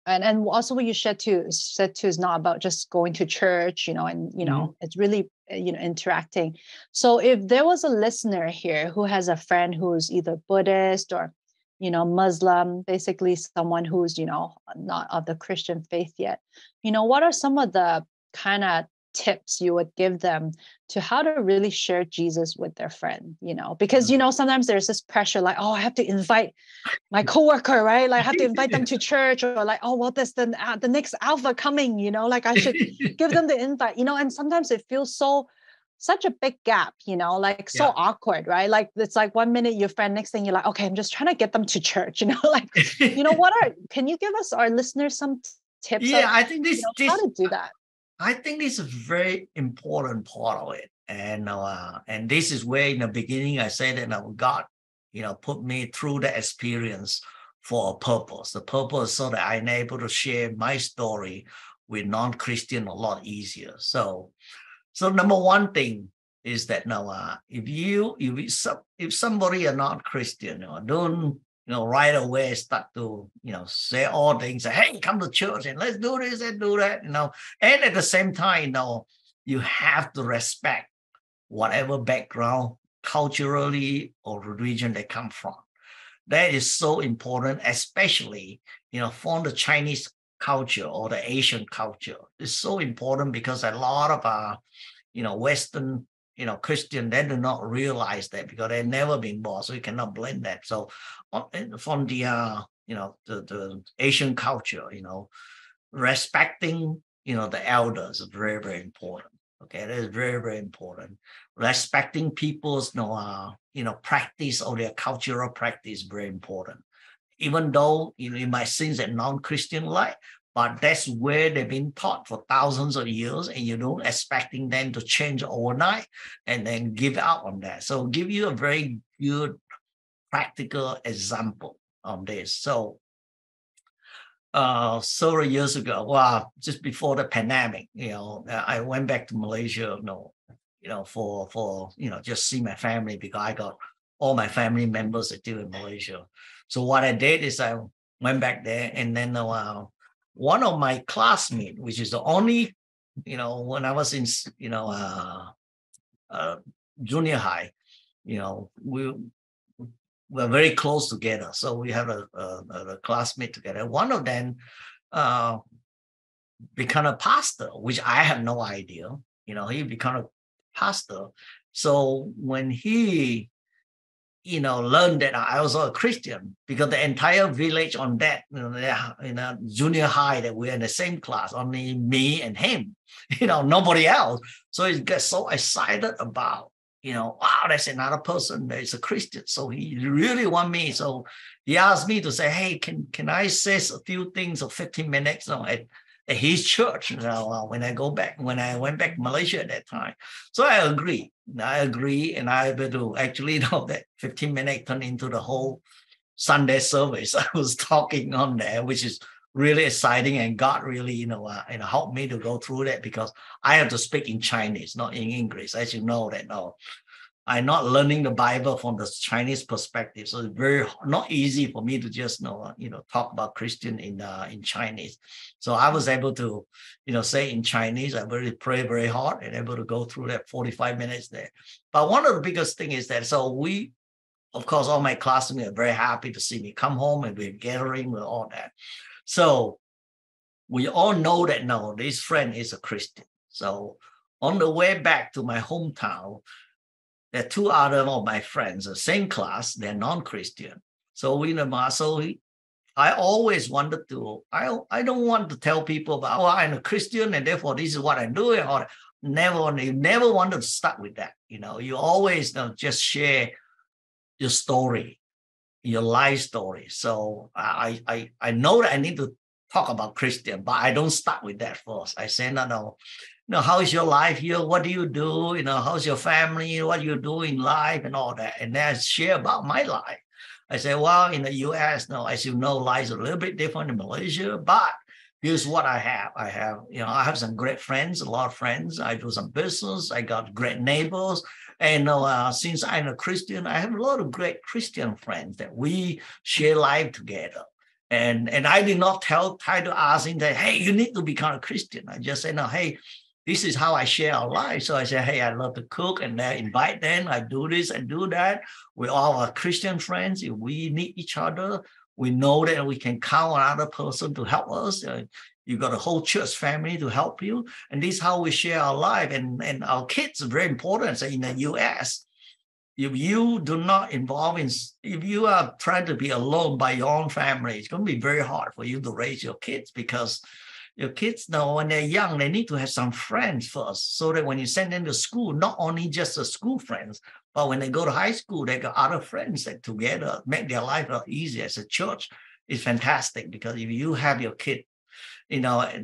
and also what you said too is not about just going to church, and it's really interacting. So if there was a listener here who has a friend who's either Buddhist or Muslim, basically someone who's not of the Christian faith yet, what are some of the kind of tips you would give them to how to really share Jesus with their friend, because sometimes there's this pressure like, oh, I have to invite my coworker, right? Like I have to invite them to church, or like, oh, well, there's the next alpha coming, like I should give them the invite, and sometimes it feels such a big gap, like so awkward, right? Like it's like 1 minute your friend, next thing you're like, okay, I'm just trying to get them to church, like, can you give us, our listeners, some tips? Yeah, I think this how to do that. I think this is a very important part of it. And this is where in the beginning I said that God, put me through the experience for a purpose. The purpose so that I'm able to share my story with non-Christian a lot easier. So number one thing is that now, if somebody are not Christian, don't right away start to say all things, say, hey, come to church and let's do this and do that, and at the same time, you have to respect whatever background, culturally or religion they come from. That is so important, especially from the Chinese culture or the Asian culture. It's so important because a lot of Western Christian, they do not realize that because they've never been born, so you cannot blame that. So from the Asian culture, respecting the elders is very, very important. Okay, that is very, very important. Respecting people's practice or their cultural practice is very important. Even though it might seem that non-Christian like, but that's where they've been taught for thousands of years, and you don't expecting them to change overnight and then give up on that. So I'll give you a very good practical example on this. So several years ago, just before the pandemic, I went back to Malaysia, for just see my family, because I got all my family members are still in Malaysia. So what I did is I went back there, and then one of my classmates, which is the only, when I was in, junior high, we were very close together. So we have a classmate together. One of them become a pastor, which I have no idea. He become a pastor. So when he learned that I was a Christian, because the entire village on that, junior high, that we're in the same class, only me and him, nobody else. So he gets so excited about, wow, that's another person that is a Christian. So he really want me. So he asked me to say, hey, can I say a few things of 15 minutes at his church when I went back to Malaysia at that time. So I agree, and I able to actually that 15 minutes turned into the whole Sunday service. I was talking on there, which is really exciting, and God really helped me to go through that, because I have to speak in Chinese, not in English. As you know that I'm not learning the Bible from the Chinese perspective, so it's very not easy for me to just talk about Christian in Chinese. So I was able to say in Chinese. I really pray very hard and able to go through that 45 minutes there. But one of the biggest thing is that we, of course, all my classmates are very happy to see me come home, and we're gathering with all that. So we all know that this friend is a Christian. So on the way back to my hometown, there are two other of my friends, the same class, they're non-Christian. So I always wanted to, I don't want to tell people about, I'm a Christian and therefore this is what I'm doing, or you never want to start with that. You always just share your story, your life story. So I know that I need to talk about Christian, but I don't start with that first. I say, no, how is your life here? What do you do? How's your family? What you do in life and all that. And then I share about my life. I say, well, in the US, as you know, life is a little bit different in Malaysia, but here's what I have. I have some great friends, a lot of friends. I do some business. I got great neighbors. And since I'm a Christian, I have a lot of great Christian friends that we share life together. And I did not try to ask him that, hey, you need to become a Christian. I just said, no, hey, this is how I share our life. So I said, hey, I love to cook, and I invite them. I do this and do that. We all are Christian friends. If we need each other, we know that we can count on another person to help us. You got a whole church family to help you. And this is how we share our life. And our kids are very important. So in the US, if you do not if you are trying to be alone by your own family, it's going to be very hard for you to raise your kids, because your kids now, when they're young, they need to have some friends first, so that when you send them to school, not only just the school friends, but when they go to high school, they got other friends that together make their life a lot easier. As a church, it's fantastic, because if you have your kid,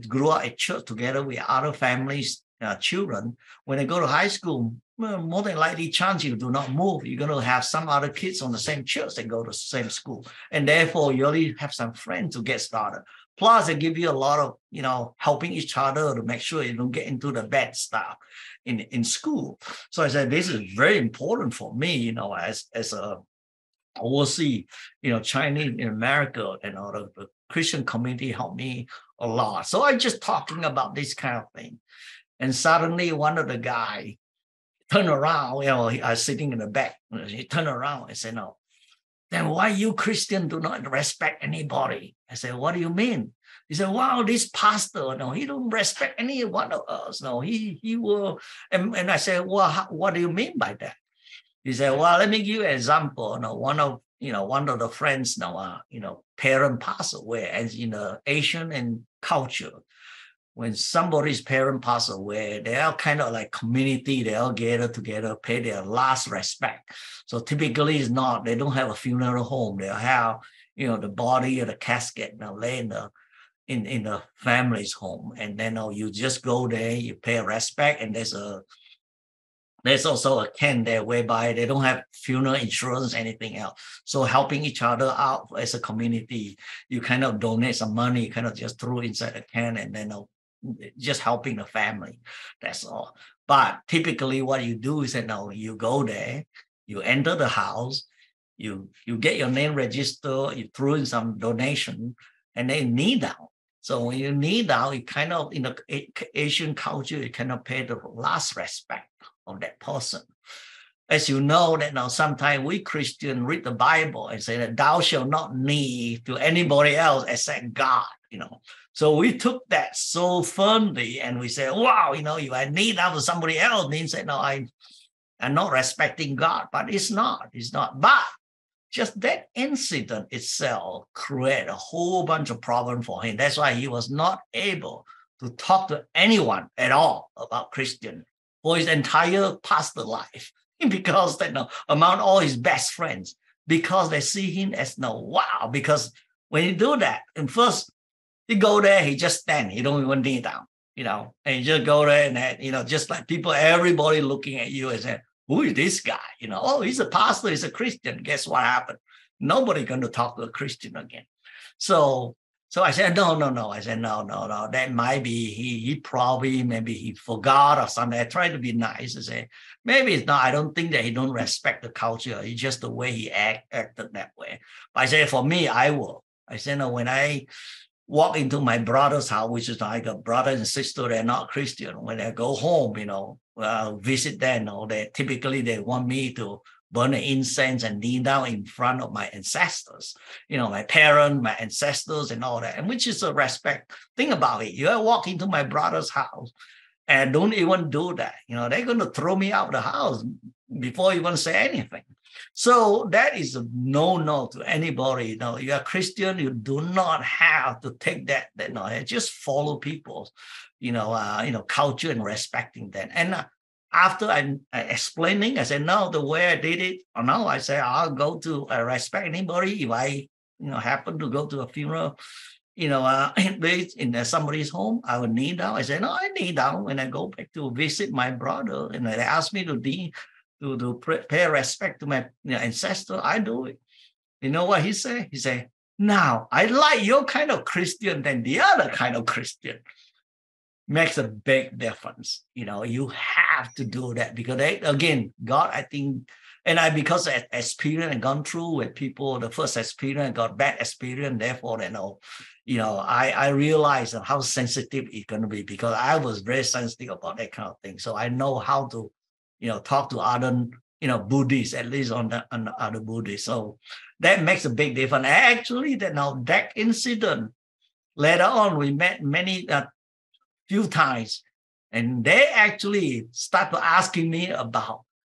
grew up at church together with other families, children, when they go to high school, more than likely chance you do not move. You're going to have some other kids on the same church that go to the same school. And therefore, you only have some friends to get started. Plus, they give you a lot of, helping each other to make sure you don't get into the bad stuff in school. So I said, this is very important for me, as a overseas, Chinese in America, the Christian community helped me a lot. So I just talking about this kind of thing. And suddenly one of the guy turned around, I was sitting in the back. He turned around and said, no, then why you Christian do not respect anybody? I said, what do you mean? He said, wow, this pastor, he don't respect any one of us. No, he will. And I said, well, what do you mean by that? He said, well, let me give you an example. One of the friends parent passed away, as in the Asian and culture. When somebody's parent pass away, they are kind of like community. They all gather together, pay their last respect. So typically it's not, they don't have a funeral home. They'll have, the body or the casket lay in the family's home. And then you just go there, you pay respect. And there's also a can there whereby they don't have funeral insurance, anything else. So helping each other out as a community, you kind of donate some money, kind of just throw inside the can, and then just helping the family. That's all. But typically what you do is that you go there, you enter the house, you get your name registered, you throw in some donation, and then kneel down. So when you kneel down, you kind of, in the Asian culture, you kind of pay the last respect of that person. As you know, that now sometimes we Christians read the Bible and say that thou shalt not kneel to anybody else except God, So we took that so firmly, and we said, wow, if I kneel down to somebody else, means that I'm not respecting God. But it's not. But just that incident itself created a whole bunch of problems for him. That's why he was not able to talk to anyone at all about Christian for his entire past life, because among all his best friends, because they see him as wow. Because when you do that, and first he go there, he just stand, he don't even kneel down, and you just go there and just like everybody looking at you and say, who is this guy? Oh, he's a pastor, he's a Christian. Guess what happened? Nobody going to talk to a Christian again. So I said, no. I said, no. That might be he probably, maybe he forgot or something. I tried to be nice and say, maybe it's not. I don't think that he don't respect the culture. It's just the way he acted that way. But I said, for me, I will. I said, no, when I walk into my brother's house, which is like a brother and sister, they're not Christian. When I go home, visit them, they want me to burn the incense and kneel down in front of my ancestors, my parents, my ancestors and all that, and which is a respect. Think about it. You walk into my brother's house and don't even do that. They're going to throw me out of the house before you even say anything. So that is a no to anybody. You're a Christian, you do not have to take that just follow people's, culture and respecting that. And after I explaining, I said, no, the way I did it, or no, I said, I'll go to respect anybody. If I, happen to go to a funeral, in somebody's home, I would kneel down. I said, no, I kneel down when I go back to visit my brother. And they asked me to pay respect to my ancestor. I do it. You know what he said? He said, now, I like your kind of Christian than the other kind of Christian. Makes a big difference. You have to do that because again, God, I think, and because I experienced and gone through with people, the first experience, got bad experience, therefore, I realized how sensitive it's going to be because I was very sensitive about that kind of thing. So I know how to, talk to other, Buddhists, at least on the other Buddhists. So that makes a big difference. Actually, that incident, later on, we met many few times, and they actually started asking me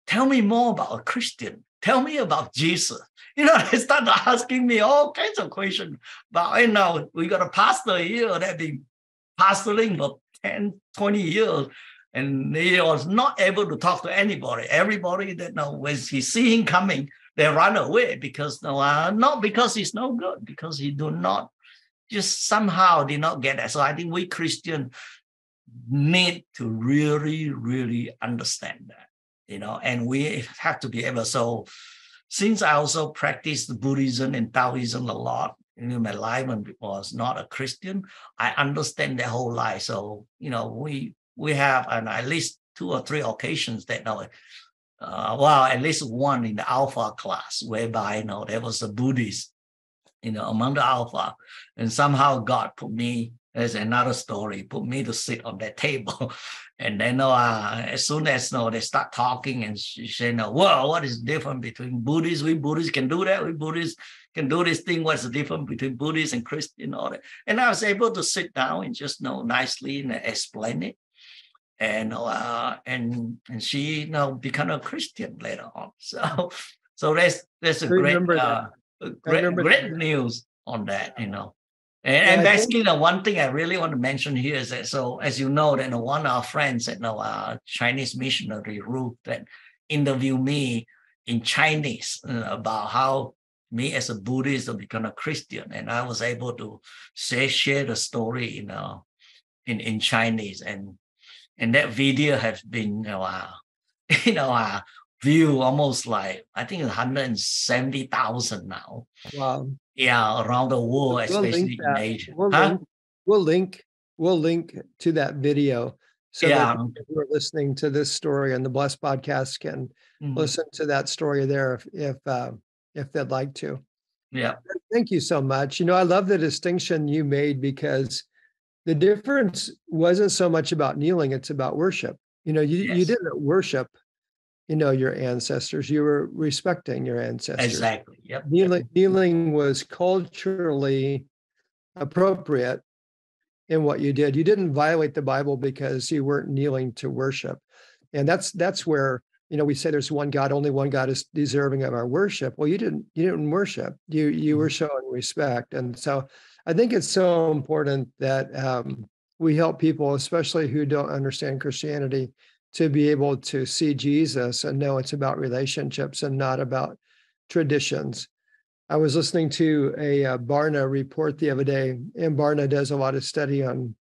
tell me more about a Christian, tell me about Jesus. They started asking me all kinds of questions about, we got a pastor here that been pastoring for 10, 20 years, and he was not able to talk to anybody. Everybody that when he see him coming, they run away because not because he's no good, because he do not just somehow did not get that. So I think we Christians need to really, really understand that, and we have to be able. So since I also practiced Buddhism and Taoism a lot in my life when I was not a Christian, I understand their whole life. So, we have at least 2 or 3 occasions that at least one in the Alpha class, whereby, there was a Buddhist, among the Alpha, and somehow God put me, there's another story, put me to sit on that table. And then as soon as they start talking, and she said, well, what is the difference between Buddhists? We Buddhists can do that. We Buddhists can do this thing. What's the difference between Buddhists and Christian? All that. And I was able to sit down and just nicely and explain it. And she become a Christian later on. So that's a great news on that, And basically, one thing I really want to mention here is that, so as you know, that one of our friends, Chinese missionary Ruth, that interviewed me in Chinese about how me as a Buddhist have become a Christian, and I was able to share the story in Chinese, and that video has been view almost like I think 170,000 now. Wow. Yeah, around the world, especially in Asia. We'll link to that video so that people who are listening to this story on the Blessed Podcast can listen to that story there if they'd like to. Yeah. Thank you so much. I love the distinction you made because the difference wasn't so much about kneeling, it's about worship. You didn't worship your ancestors, you were respecting your ancestors. Exactly. Yep. Kneeling was culturally appropriate in what you did. You didn't violate the Bible because you weren't kneeling to worship. And that's where, we say there's one God, only one God is deserving of our worship. Well, you didn't worship. You were showing respect. And so I think it's so important that we help people, especially who don't understand Christianity, to be able to see Jesus and know it's about relationships and not about traditions. I was listening to a Barna report the other day, and Barna does a lot of study on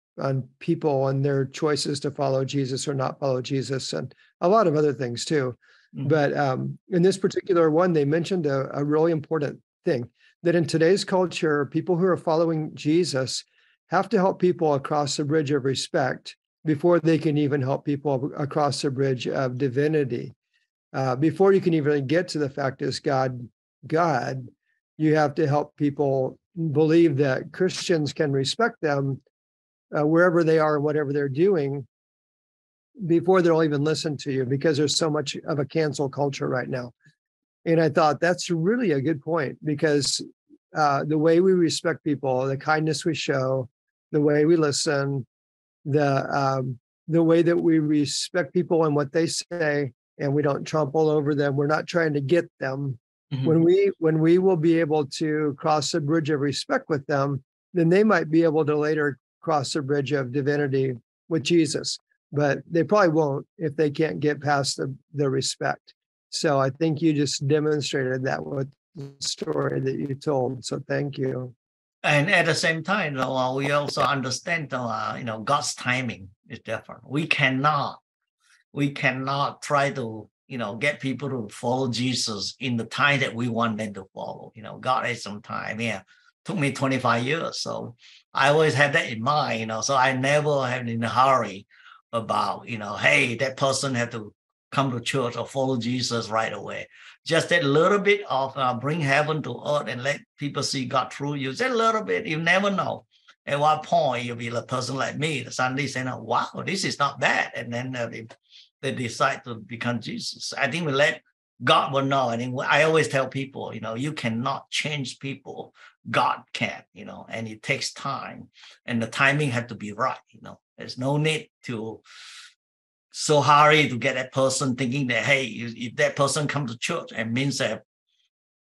people and their choices to follow Jesus or not follow Jesus, and a lot of other things too. Mm-hmm. But in this particular one, they mentioned a really important thing, that in today's culture, people who are following Jesus have to help people across the bridge of respect before they can even help people across the bridge of divinity. Before you can even get to the fact is God, you have to help people believe that Christians can respect them wherever they are and whatever they're doing before they'll even listen to you, because there's so much of a cancel culture right now. And I thought that's really a good point, because the way we respect people, the kindness we show, the way we listen, the way that we respect people and what they say and we don't trample over them. We're not trying to get them. Mhm. When we will be able to cross the bridge of respect with them, then they might be able to later cross the bridge of divinity with Jesus. But they probably won't if they can't get past the respect. So I think you just demonstrated that with the story that you told. So thank you. And at the same time, we also understand, God's timing is different. We cannot try to, get people to follow Jesus in the time that we want them to follow. God has some time. Yeah, took me 25 years, so I always have that in mind. So I never have in a hurry about, hey, that person had to come to church or follow Jesus right away. Just that little bit of bring heaven to earth and let people see God through you. Just a little bit. You never know. At what point you'll be a person like me that suddenly say, "Oh, wow, this is not bad," and then they decide to become Jesus. I think we let God will know. I think I always tell people, you cannot change people. God can, and it takes time, and the timing had to be right. There's no need to so hurry to get that person thinking that, hey, if that person comes to church, it means that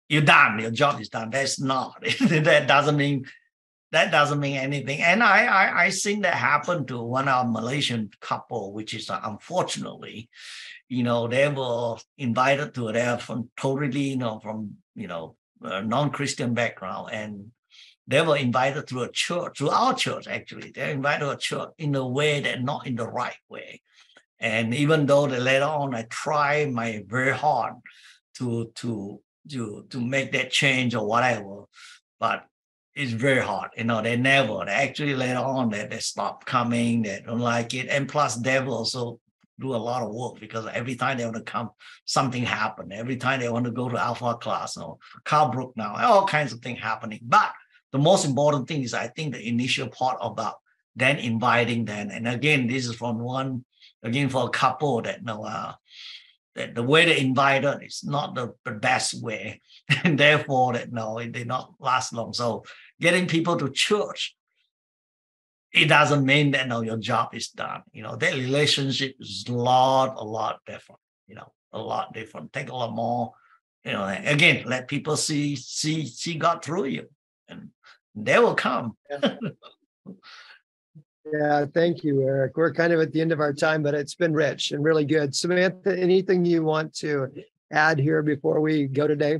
you're done, your job is done. That's not. That doesn't mean anything. And I seen that happen to one of our Malaysian couple, which is unfortunately, they were invited to there from totally, from non-Christian background, and they were invited to a church, to our church actually. They're invited to a church in a way that not in the right way. And even though that later on I try my very hard to make that change or whatever, but it's very hard. They actually later on they stop coming, they don't like it. And plus they will also do a lot of work because every time they want to come, something happen. Every time they want to go to Alpha class or car broke now, all kinds of things happening. But the most important thing is I think the initial part about then inviting them. And again, this is from for a couple that that the way they invited is not the best way, and therefore that it did not last long. So getting people to church, it doesn't mean that your job is done. That relationship is a lot different. A lot different. Take a lot more. Again, let people see God through you, and they will come. Yeah, thank you, Eric. We're kind of at the end of our time, but it's been rich and really good. Samantha, anything you want to add here before we go today?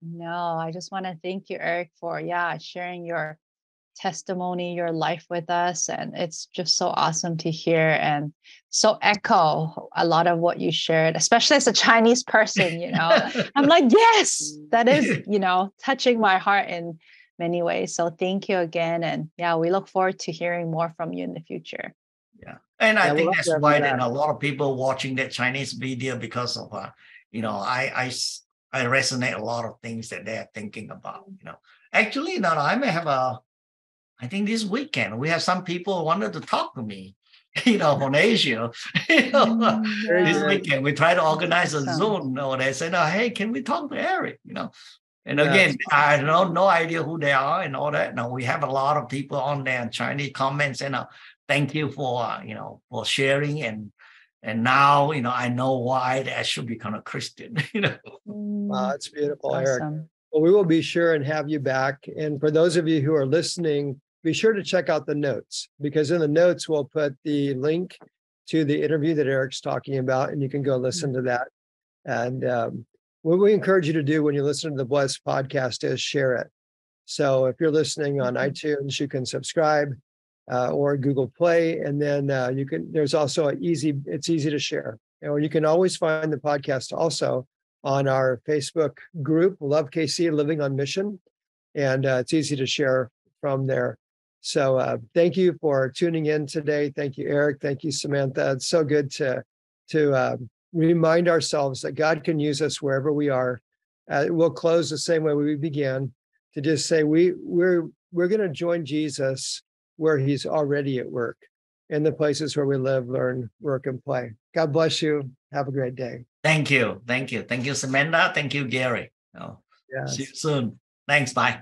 No, I just want to thank you, Eric, for sharing your testimony, your life with us. And it's just so awesome to hear and so echo a lot of what you shared, especially as a Chinese person, I'm like, yes, that is, touching my heart in many ways. So thank you again. And we look forward to hearing more from you in the future. Yeah. And I think that's why that a lot of people watching that Chinese video because of, I resonate a lot of things that they're thinking about, Actually, I may have I think this weekend, we have some people who wanted to talk to me, from Asia. This weekend, we try to organize a Zoom. They said, hey, can we talk to Eric? And again, I have no idea who they are and all that. Now we have a lot of people on there in Chinese comments, and thank you for for sharing. And now I know why I should become a Christian. Wow, that's beautiful, awesome. Eric. Well, we will be sure and have you back. And for those of you who are listening, be sure to check out the notes, because in the notes we'll put the link to the interview that Eric's talking about, and you can go listen to that. And what we encourage you to do when you listen to the Blessed podcast is share it. So if you're listening on iTunes, you can subscribe or Google Play, and then there's also it's easy to share. Or you can always find the podcast also on our Facebook group, Love KC, Living on Mission. And it's easy to share from there. So thank you for tuning in today. Thank you, Eric. Thank you, Samantha. It's so good to remind ourselves that God can use us wherever we are. We'll close the same way we began, to just say we're going to join Jesus where he's already at work, in the places where we live, learn, work, and play. God bless you. Have a great day. Thank you. Thank you. Thank you, Samantha. Thank you, Gary. See you soon. Thanks. Bye.